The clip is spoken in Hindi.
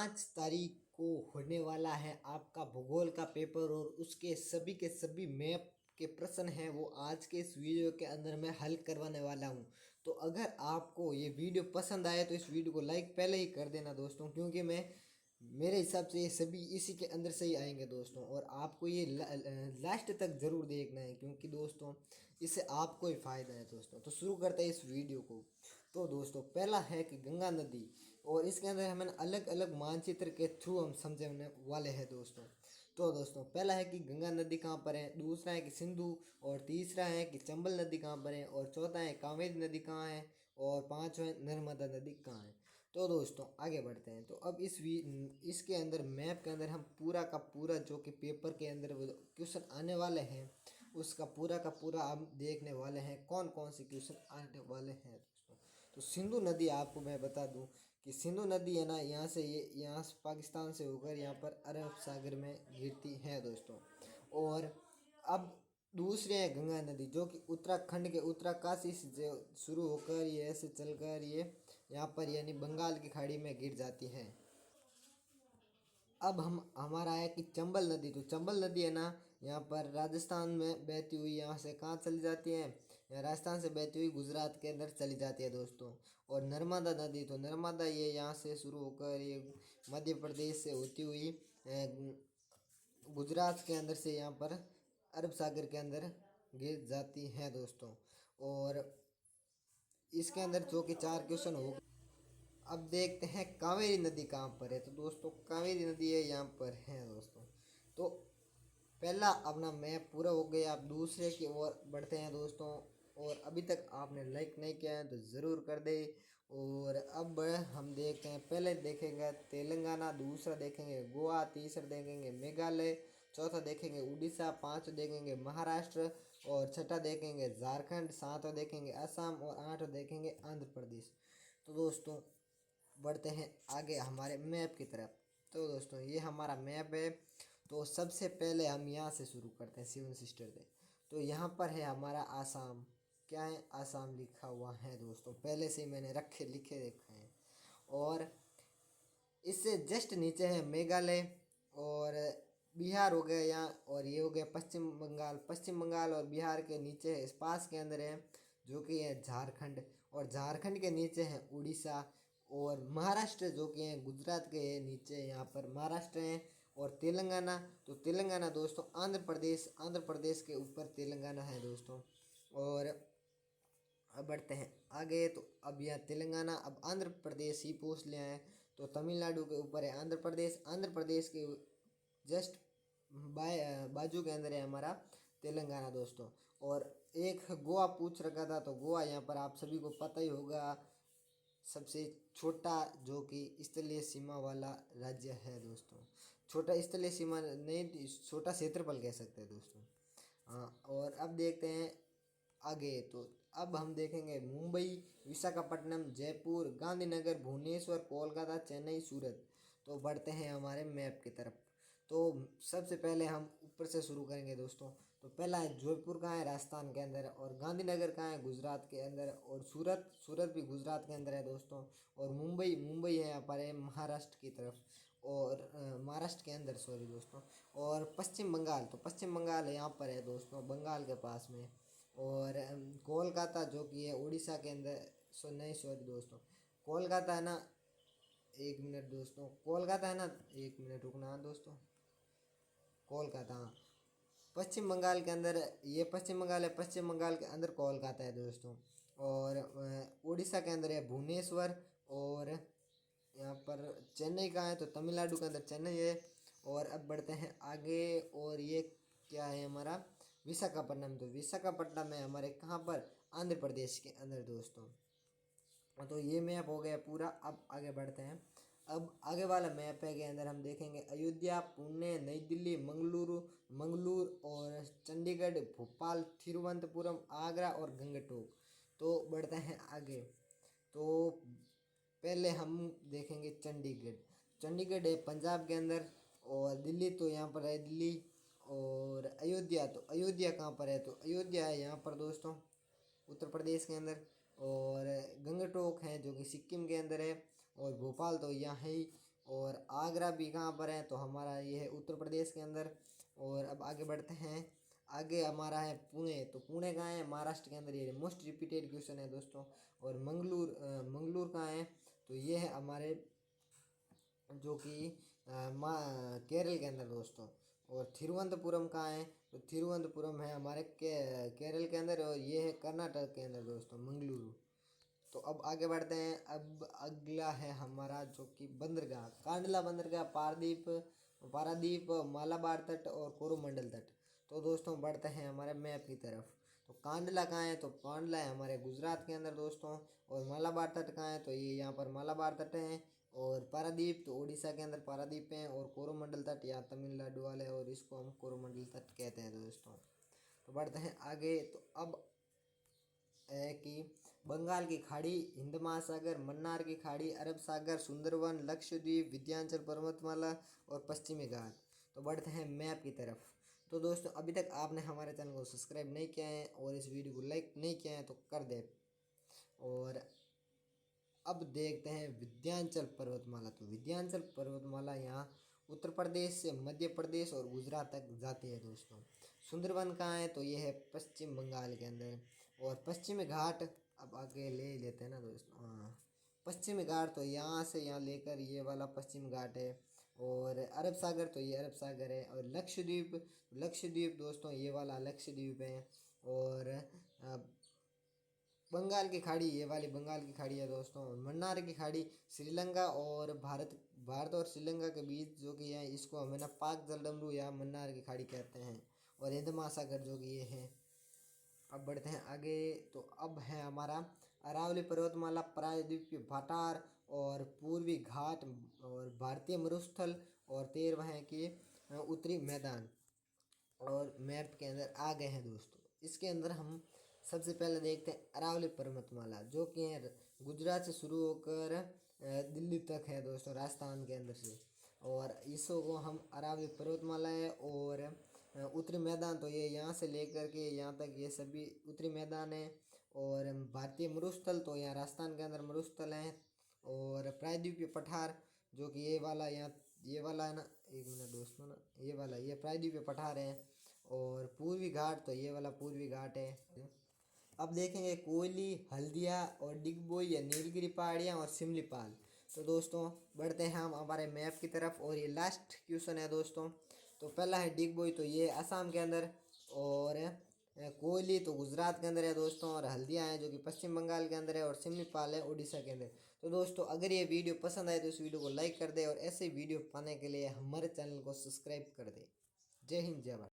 5 तारीख को होने वाला है आपका भूगोल का पेपर और उसके सभी के सभी मैप के प्रश्न हैं वो आज के इस वीडियो के अंदर मैं हल करवाने वाला हूं। तो अगर आपको ये वीडियो पसंद आए तो इस वीडियो को लाइक पहले ही कर देना दोस्तों, क्योंकि मेरे हिसाब से ये सभी इसी के अंदर से ही आएंगे दोस्तों। और आपको ये लास्ट तक ज़रूर देखना है, क्योंकि दोस्तों इससे आपको ही फ़ायदा है दोस्तों। तो शुरू करते हैं इस वीडियो को। तो दोस्तों पहला है कि गंगा नदी, और इसके अंदर हमें अलग अलग मानचित्र के थ्रू हम समझने वाले हैं दोस्तों। तो दोस्तों पहला है कि गंगा नदी कहाँ पर है, दूसरा है कि सिंधु, और तीसरा है कि चंबल नदी कहाँ पर है, और चौथा है कावेरी नदी कहाँ है, और पाँचवा है नर्मदा नदी कहाँ है। तो दोस्तों आगे बढ़ते हैं। तो अब इसके अंदर मैप के अंदर हम पूरा का पूरा जो कि पेपर के अंदर क्वेश्चन आने वाले हैं उसका पूरा का पूरा हम देखने वाले हैं कौन कौन से क्वेश्चन आने वाले हैं दोस्तों। तो सिंधु नदी आपको मैं बता दूं कि सिंधु नदी है ना, यहाँ से पाकिस्तान से होकर यहाँ पर अरब सागर में गिरती है दोस्तों। और अब दूसरे है गंगा नदी, जो कि उत्तराखंड के उत्तरकाशी से शुरू होकर ये ऐसे चलकर ये यहाँ पर यानी बंगाल की खाड़ी में गिर जाती है। अब हम हमारा है कि चंबल नदी, तो चंबल नदी है ना यहाँ पर राजस्थान में बहती हुई यहाँ से कहाँ चली जाती है, यहाँ राजस्थान से बहती हुई गुजरात के अंदर चली जाती है दोस्तों। और नर्मदा नदी, तो नर्मदा ये यहाँ से शुरू होकर ये मध्य प्रदेश से होती हुई गुजरात के अंदर से यहाँ पर अरब सागर के अंदर गिर जाती है दोस्तों। और इसके अंदर जो कि 4 क्वेश्चन हो। अब देखते हैं कावेरी नदी कहाँ पर है। तो दोस्तों कावेरी नदी है यहाँ पर है दोस्तों। तो पहला अपना मैप पूरा हो गया, आप दूसरे की ओर बढ़ते हैं दोस्तों। और अभी तक आपने लाइक नहीं किया है तो ज़रूर कर दे। और अब हम देखते हैं, पहले देखेंगे तेलंगाना, दूसरा देखेंगे गोवा, तीसरा देखेंगे मेघालय, चौथा देखेंगे उड़ीसा, पांचवा देखेंगे महाराष्ट्र, और छठा देखेंगे झारखंड, सातवां देखेंगे असम, और आठवां देखेंगे आंध्र प्रदेश। तो दोस्तों बढ़ते हैं आगे हमारे मैप की तरफ। तो दोस्तों ये हमारा मैप है। तो सबसे पहले हम यहाँ से शुरू करते हैं, 7 सिस्टर से। तो यहाँ पर है हमारा आसाम, क्या है आसाम लिखा हुआ है दोस्तों, पहले से ही मैंने लिखे रखे हैं। और इससे जस्ट नीचे है मेघालय, और बिहार हो गया यहाँ, और ये हो गया पश्चिम बंगाल। पश्चिम बंगाल और बिहार के नीचे है, इस पास के अंदर है जो कि है झारखंड, और झारखंड के नीचे है उड़ीसा, और महाराष्ट्र जो कि है गुजरात के नीचे यहाँ पर महाराष्ट्र है, और तेलंगाना, तो तेलंगाना दोस्तों आंध्र प्रदेश के ऊपर तेलंगाना है दोस्तों। और अब बढ़ते हैं आगे। तो अब यह तेलंगाना, अब आंध्र प्रदेश ही पूछ लिया है। तो तमिलनाडु के ऊपर है आंध्र प्रदेश के जस्ट बाजू के अंदर है हमारा तेलंगाना दोस्तों। और एक गोवा पूछ रखा था, तो गोवा यहाँ पर आप सभी को पता ही होगा, सबसे छोटा जो कि स्थलीय सीमा वाला राज्य है दोस्तों। छोटा स्थलीय सीमा नहीं, छोटा क्षेत्रफल कह सकते हैं दोस्तों। हाँ, और अब देखते हैं आगे। तो अब हम देखेंगे मुंबई, विशाखापट्टनम, जयपुर, गांधीनगर, भुवनेश्वर, कोलकाता, चेन्नई, सूरत। तो बढ़ते हैं हमारे मैप की तरफ। तो सबसे पहले हम ऊपर से शुरू करेंगे दोस्तों। तो पहला है जयपुर कहाँ है, राजस्थान के अंदर, और गांधीनगर कहाँ है, गुजरात के अंदर, और सूरत भी गुजरात के अंदर है दोस्तों। और मुंबई है यहाँ पर है महाराष्ट्र की तरफ, और महाराष्ट्र के अंदर सॉरी दोस्तों। और पश्चिम बंगाल, तो पश्चिम बंगाल यहाँ पर है दोस्तों, बंगाल के पास में। और कोलकाता जो कि है उड़ीसा के अंदर, नहीं सॉरी दोस्तों, कोलकाता है ना, एक मिनट दोस्तों, कोलकाता है ना, एक मिनट रुकना दोस्तों, कोलकाता हाँ, पश्चिम बंगाल के अंदर ये पश्चिम बंगाल है, पश्चिम बंगाल के अंदर कोलकाता है दोस्तों। और उड़ीसा के अंदर है भुवनेश्वर, और यहाँ पर चेन्नई कहाँ है, तो तमिलनाडु के अंदर चेन्नई है। और अब बढ़ते हैं आगे, और ये क्या है हमारा विशाखापट्टनम, तो विशाखापट्टनम है हमारे कहाँ पर, आंध्र प्रदेश के अंदर दोस्तों। तो ये मैप हो गया पूरा। अब आगे बढ़ते हैं। अब आगे वाला मैप है के अंदर हम देखेंगे अयोध्या, पुणे, नई दिल्ली, मंगलूर, और चंडीगढ़, भोपाल, तिरुवनंतपुरम, आगरा, और गंगटोक। तो बढ़ते हैं आगे। तो पहले हम देखेंगे चंडीगढ़ है पंजाब के अंदर, और दिल्ली तो यहाँ पर है दिल्ली, और अयोध्या, तो अयोध्या कहाँ पर है, तो अयोध्या है यहाँ पर दोस्तों उत्तर प्रदेश के अंदर। और गंगटोक है जो कि सिक्किम के अंदर है, और भोपाल तो यहाँ ही और आगरा भी कहाँ पर है, तो हमारा ये है उत्तर प्रदेश के अंदर। और अब आगे बढ़ते हैं, आगे हमारा है पुणे। तो पुणे कहाँ है, महाराष्ट्र के अंदर। ये मोस्ट रिपीटेड क्वेश्चन है दोस्तों। और मंगलूर कहाँ है, तो ये है हमारे जो कि केरल के अंदर दोस्तों। और थिरुवनंतपुरम कहाँ है, तो थिरुवनंतपुरम है हमारे केरल के अंदर, और ये है कर्नाटक के अंदर दोस्तों, मंगलुरु। तो अब आगे बढ़ते हैं, अब अगला है हमारा जो कि बंदरगाह, कांडला बंदरगाह, पारादीप, मालाबार तट और कोरोमंडल तट। तो दोस्तों बढ़ते हैं हमारे मैप की तरफ। तो कांडला कहाँ है, तो कांडला है हमारे गुजरात के अंदर दोस्तों। और मालाबार तट कहाँ है, तो ये यहाँ पर मालाबार तट है। और पारादीप तो उड़ीसा के अंदर पारादीप है। और कोरोमंडल तट यहाँ तमिलनाडु वाले, और इसको हम कोरोमंडल तट कहते हैं दोस्तों। तो बढ़ते हैं आगे। तो अब है कि बंगाल की खाड़ी, हिंद महासागर, मन्नार की खाड़ी, अरब सागर, सुंदरवन, लक्षद्वीप, विंध्याचल पर्वतमाला और पश्चिमी घाट। तो बढ़ते हैं मैप की तरफ। तो दोस्तों अभी तक आपने हमारे चैनल को सब्सक्राइब नहीं किया है और इस वीडियो को लाइक नहीं किया है तो कर दे। और अब देखते हैं विंध्याचल पर्वतमाला। तो विंध्याचल पर्वतमाला यहाँ उत्तर प्रदेश से मध्य प्रदेश और गुजरात तक जाती है दोस्तों। सुंदरवन कहाँ है, तो ये है पश्चिम बंगाल के अंदर। और पश्चिमी घाट अब आगे ले लेते हैं ना दोस्तों। हाँ, पश्चिमी घाट तो यहाँ से यहाँ लेकर ये वाला पश्चिम घाट है। और अरब सागर तो ये अरब सागर है। और लक्षद्वीप दोस्तों ये वाला लक्षद्वीप है। और बंगाल की खाड़ी ये वाली बंगाल की खाड़ी है दोस्तों। मन्नार की खाड़ी श्रीलंका और भारत और श्रीलंका के बीच जो कि है, इसको हमें ना पाक जलडमरू या मन्नार की खाड़ी कहते हैं। और हिंद महासागर जो कि ये है। अब बढ़ते हैं आगे। तो अब है हमारा अरावली पर्वतमाला, प्रायद्वीपीय भाटार और पूर्वी घाट और भारतीय मरुस्थल और 13वां है कि उत्तरी मैदान। और मैप के अंदर आ गए हैं दोस्तों। इसके अंदर हम सबसे पहले देखते हैं अरावली पर्वतमाला, जो कि है गुजरात से शुरू होकर दिल्ली तक है दोस्तों, राजस्थान के अंदर से। और इसको हम अरावली पर्वतमाला है। और उत्तरी मैदान तो ये यहाँ से लेकर के यहाँ तक ये सभी उत्तरी मैदान है। और भारतीय मरुस्थल तो यहाँ राजस्थान के अंदर मरुस्थल हैं। और प्रायद्वीपीय पठार जो कि ये वाला है ना, एक मिनट दोस्तों ना, ये वाला ये प्रायद्वीपीय पठार है। और पूर्वी घाट तो ये वाला पूर्वी घाट है। अब देखेंगे कोयली, हल्दिया और डिगबोई या नीलगिरी पहाड़ियाँ और सिमलीपाल। तो दोस्तों बढ़ते हैं हम हमारे मैप की तरफ। और ये लास्ट क्वेश्चन है दोस्तों। तो पहला है डिगबोई, तो ये असम के अंदर। और कोयली तो गुजरात के अंदर है दोस्तों। और हल्दिया है जो कि पश्चिम बंगाल के अंदर है। और सिमलीपाल है उड़ीसा के अंदर। तो दोस्तों अगर ये वीडियो पसंद आए तो इस वीडियो को लाइक कर दे और ऐसे वीडियो पाने के लिए हमारे चैनल को सब्सक्राइब कर दे। जय हिंद, जय भारत।